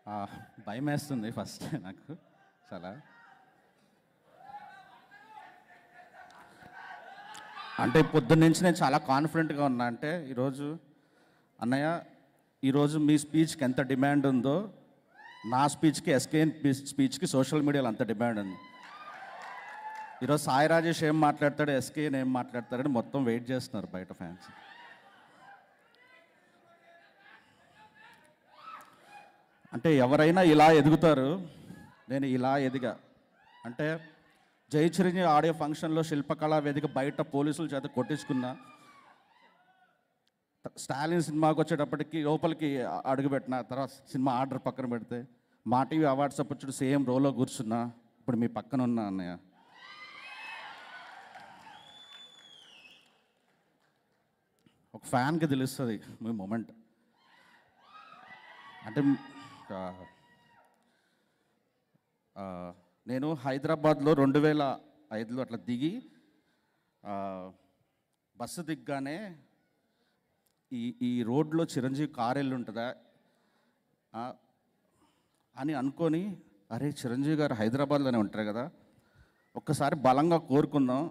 ఆ, భయం వేస్తుంది ఫస్ట్ నాకు చాలా. అంటే పొద్దున్నుంచి నేను చాలా కాన్ఫిడెంట్గా ఉన్నా. అంటే ఈరోజు అన్నయ్య, ఈరోజు మీ స్పీచ్కి ఎంత డిమాండ్ ఉందో నా స్పీచ్కి, ఎస్కేఎన్ స్పీచ్కి సోషల్ మీడియాలో అంత డిమాండ్ ఉంది. ఈరోజు సాయి రాజేష్ ఏం మాట్లాడతాడు, ఎస్కేఎన్ ఏం మాట్లాడతాడని మొత్తం వెయిట్ చేస్తున్నారు బయట ఫ్యాన్స్. అంటే ఎవరైనా ఇలా ఎదుగుతారు, నేను ఇలా ఎదిగా. అంటే జై చిరంజీవి ఆడియో ఫంక్షన్లో శిల్పకళా వేదిక బయట పోలీసుల చేత కొట్టించుకున్నా. స్టాలిన్ సినిమాకి వచ్చేటప్పటికి లోపలికి అడుగుపెట్టిన తర్వాత సినిమా ఆర్డర్ పక్కన పెడితే మా టీవీ అవార్డ్స్ అప్పుడు సేమ్ రోలో కూర్చున్నా. ఇప్పుడు మీ పక్కన ఉన్నా అన్నయ్య. ఒక ఫ్యాన్కి తెలుస్తుంది మీ మూమెంట్. అంటే నేను హైదరాబాద్లో 2005లో అట్లా దిగి బస్సు దిగ్గానే ఈ రోడ్లో చిరంజీవి కారు వెళ్ళి ఉంటుందా అని అనుకొని, అరే చిరంజీవి గారు హైదరాబాద్లోనే ఉంటారు కదా, ఒక్కసారి బలంగా కోరుకుందాం,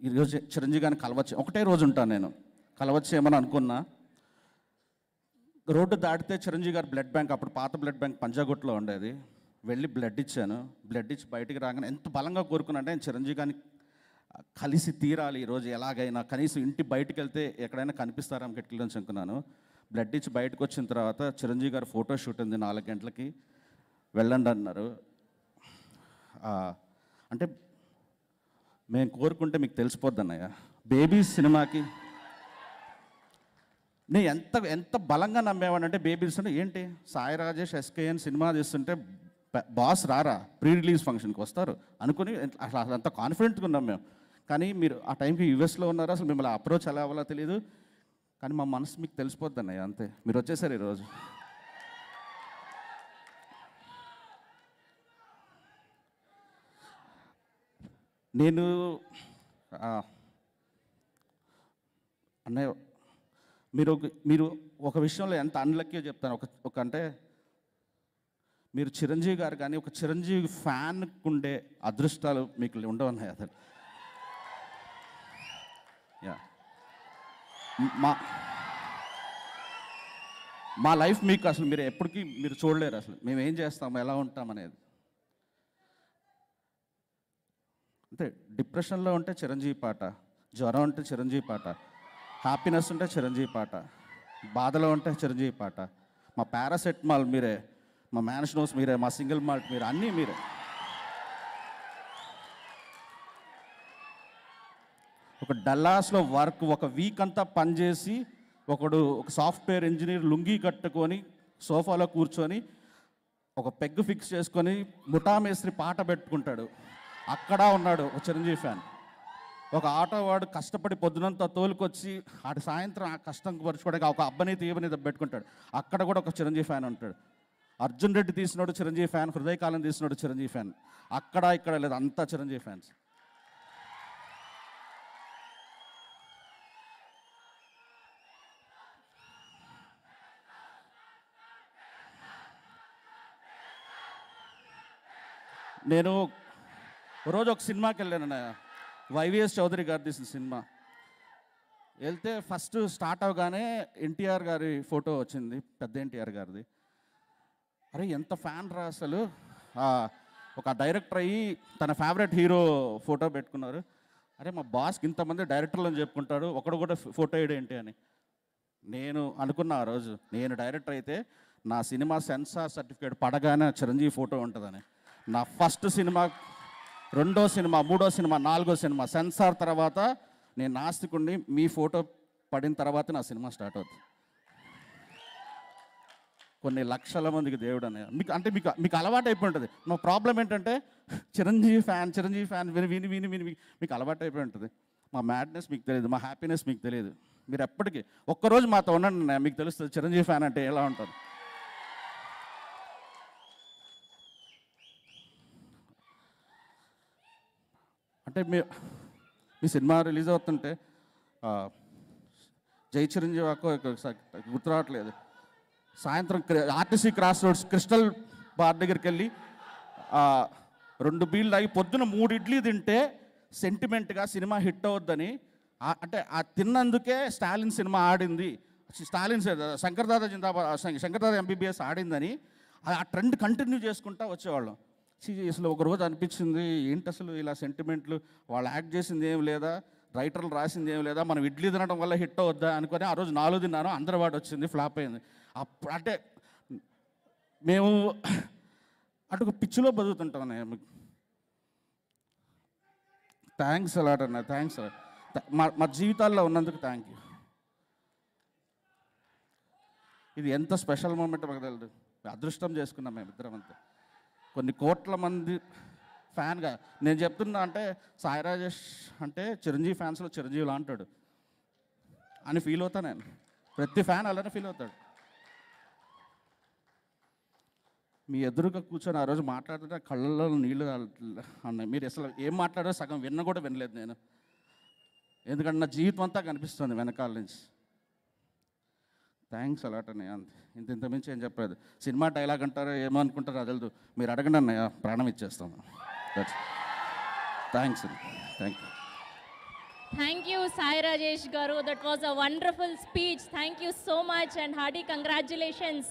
ఈరోజు చిరంజీవి గారిని కలవచ్చు, ఒకటే రోజు ఉంటాను నేను, కలవచ్చు ఏమని అనుకున్నా. రోడ్డు దాటితే చిరంజీవి గారు బ్లడ్ బ్యాంక్, అప్పుడు పాత బ్లడ్ బ్యాంక్ పంజాగుట్లో ఉండేది, వెళ్ళి బ్లడ్ ఇచ్చాను. బ్లడ్ ఇచ్చి బయటికి రాగానే ఎంత బలంగా కోరుకున్నా అంటే చిరంజీవి గారిని కలిసి తీరాలి ఈరోజు ఎలాగైనా, కనీసం ఇంటి బయటికి వెళ్తే ఎక్కడైనా కనిపిస్తారా కిటికీలో నుంచి అనుకున్నాను. బ్లడ్ ఇచ్చి బయటకు వచ్చిన తర్వాత చిరంజీవి గారు ఫోటో షూట్ ఉంది 4 గంటలకి, వెళ్ళండి అన్నారు. అంటే మేము కోరుకుంటే మీకు తెలిసిపోద్ది అన్నయ్య. బేబీస్ సినిమాకి నేను ఎంత ఎంత బలంగా నమ్మేవాడంటే, బేబీస్ అంటే ఏంటి, సాయి రాజేష్ ఎస్కేఎన్ సినిమా తీస్తుంటే బాస్ రారా ప్రీ రిలీజ్ ఫంక్షన్కి వస్తారు అనుకుని అసలు అంత కాన్ఫిడెంట్గా ఉన్నాం మేము. కానీ మీరు ఆ టైంకి యూఎస్లో ఉన్నారు, అసలు మిమ్మల్ని అప్రోచ్ ఎలా అవ్వాలో తెలియదు. కానీ మా మనసు మీకు తెలిసిపోద్ది అన్నయ్య, అంతే. మీరు వచ్చేసారు ఈరోజు. నేను అన్నయ్య, మీరు ఒక విషయంలో ఎంత అన్లక్కీ చెప్తాను. ఒక అంటే మీరు చిరంజీవి గారు కానీ ఒక చిరంజీవి ఫ్యాన్కు ఉండే అదృష్టాలు మీకు ఉండవన్నాయి అసలు. యా, మా లైఫ్ మీకు అసలు మీరు ఎప్పటికీ మీరు చూడలేరు అసలు, మేము ఏం చేస్తాము, ఎలా ఉంటాం అనేది. అంటే డిప్రెషన్లో ఉంటే చిరంజీవి పాట, జ్వరం ఉంటే చిరంజీవి పాట, హ్యాపీనెస్ ఉంటే చిరంజీవి పాట, బాధలో ఉంటే చిరంజీవి పాట, మా పారాసెటమాల్ మీరే, మా మ్యాన్షనోస్ మీరే, మా సింగిల్ మాల్ట్ మీరే, అన్నీ మీరే. ఒక డల్లాస్లో వర్క్ ఒక వీక్ అంతా పనిచేసి ఒక సాఫ్ట్వేర్ ఇంజనీర్ లుంగీ కట్టుకొని సోఫాలో కూర్చొని ఒక పెగ్ ఫిక్స్ చేసుకొని ముఠా మేస్త్రి పాట పెట్టుకుంటాడు. అక్కడ ఉన్నాడు ఒక చిరంజీవి ఫ్యాన్. ఒక ఆటో వాడు కష్టపడి పొద్దునంతా తోలుకొచ్చి ఆడు సాయంత్రం ఆ కష్టం పరుచుకోవడానికి ఒక అబ్బని తీయబని పెట్టుకుంటాడు. అక్కడ కూడా ఒక చిరంజీవి ఫ్యాన్ ఉంటాడు. అర్జున్ రెడ్డి తీసినాడు చిరంజీవి ఫ్యాన్, హృదయకాలం తీసినాడు చిరంజీవి ఫ్యాన్. అక్కడ ఇక్కడ లేదు, అంతా చిరంజీవి ఫ్యాన్స్. నేను రోజు ఒక సినిమాకి వెళ్ళాను, వైవిఎస్ చౌదరి గారు తీసిన సినిమా. వెళ్తే ఫస్ట్ స్టార్ట్ అవగానే ఎన్టీఆర్ గారి ఫోటో వచ్చింది, పెద్ద ఎన్టీఆర్ గారిది. అరే ఎంత ఫ్యాన్ రా అసలు. ఒక డైరెక్టర్ అయ్యి తన ఫేవరెట్ హీరో ఫోటో పెట్టుకున్నారు. అరే మా బాస్కి ఇంతమంది డైరెక్టర్లు అని చెప్పుకుంటాడు, ఒకడు కూడా ఫోటో వేయడేంటి అని నేను అనుకున్నా. ఆ రోజు నేను డైరెక్టర్ అయితే నా సినిమా సెన్సార్ సర్టిఫికేట్ పడగానే చిరంజీవి ఫోటో ఉంటుందని. నా ఫస్ట్ సినిమా, 2వ సినిమా, 3వ సినిమా, 4వ సినిమా సెన్సార్ తర్వాత నేను నాస్తికుడిని, మీ ఫోటో పడిన తర్వాత నా సినిమా స్టార్ట్ అవుతుంది. కొన్ని లక్షల మందికి దేవుడు అనే మీకు అంటే మీకు అలవాటు అయిపోయి ఉంటుంది. మా ప్రాబ్లం ఏంటంటే చిరంజీవి ఫ్యాన్ విని విని విని విని మీకు అలవాటు అయిపోయి ఉంటుంది. మా మ్యాడ్నెస్ మీకు తెలియదు, మా హ్యాపీనెస్ మీకు తెలియదు. మీరు ఎప్పటికీ ఒక్కరోజు మాతో ఉండండి, మీకు తెలుస్తుంది చిరంజీవి ఫ్యాన్ అంటే ఎలా ఉంటుంది. అంటే మీ సినిమా రిలీజ్ అవుతుంటే జై చిరంజీవి గుర్తు రావట్లేదు, సాయంత్రం RTC cross roads crystal bar దగ్గరికి వెళ్ళి 2 బీళ్ళు తాగి పొద్దున 3 ఇడ్లీ తింటే సెంటిమెంట్గా సినిమా హిట్ అవుద్దని, అంటే ఆ తిన్నందుకే స్టాలిన్ సినిమా ఆడింది, స్టాలిన్ శంకర్దాదా జిందాబాద్ శంకర్దాదా ఎంబీబీఎస్ ఆడిందని ఆ ట్రెండ్ కంటిన్యూ చేసుకుంటా వచ్చేవాళ్ళం. అసలు ఒకరోజు అనిపించింది, ఏంటి అసలు ఇలా సెంటిమెంట్లు, వాళ్ళు యాక్ట్ చేసింది ఏం లేదా, రైటర్లు రాసింది ఏం లేదా, మనం ఇడ్లీ తినడం వల్ల హిట్ అవుద్దా అనుకొని ఆ రోజు 4 తిన్నాను, అందరవాడు వచ్చింది, ఫ్లాప్ అయింది. అప్పుడు అంటే మేము అటు ఒక పిచ్చిలో బతుకుతుంటాం అన్నయ్య. థ్యాంక్స్ అలాట్ అన్న, థ్యాంక్స్ మా జీవితాల్లో ఉన్నందుకు థ్యాంక్ యూ. ఇది ఎంత స్పెషల్ మూమెంట్ మాకు తెలియదు, అదృష్టం చేసుకున్నాం మేమిద్దరం అంతే. కొన్ని కోట్ల మంది ఫ్యాన్గా నేను చెప్తున్నా, అంటే సాయి రాజేష్ అంటే చిరంజీవి ఫ్యాన్స్లో చిరంజీవిలా అంటాడు అని ఫీల్ అవుతా నేను. ప్రతి ఫ్యాన్ అలానే ఫీల్ అవుతాడు. మీ ఎదురుగా కూర్చొని ఆ రోజు మాట్లాడితే కళ్ళల్లో నీళ్ళు అన్నాయి. మీరు అసలు ఏం మాట్లాడారో సగం విన్న కూడా వినలేదు నేను, ఎందుకంటే నా జీవితం అంతా కనిపిస్తుంది వెనకాల నుంచి. థ్యాంక్స్ అలాట్ అన్నయ్య, అంతే. ఇంతమించి ఏం చెప్పలేదు. సినిమా డైలాగ్ అంటారో ఏమో అనుకుంటారో అది తెలియదు, మీరు అడగండి అన్నయ్య, ప్రాణం ఇచ్చేస్తాము. Thanks, thank you. Thank you, Sai Rajesh Garu. That was a wonderful speech. Thank you so much and hearty congratulations.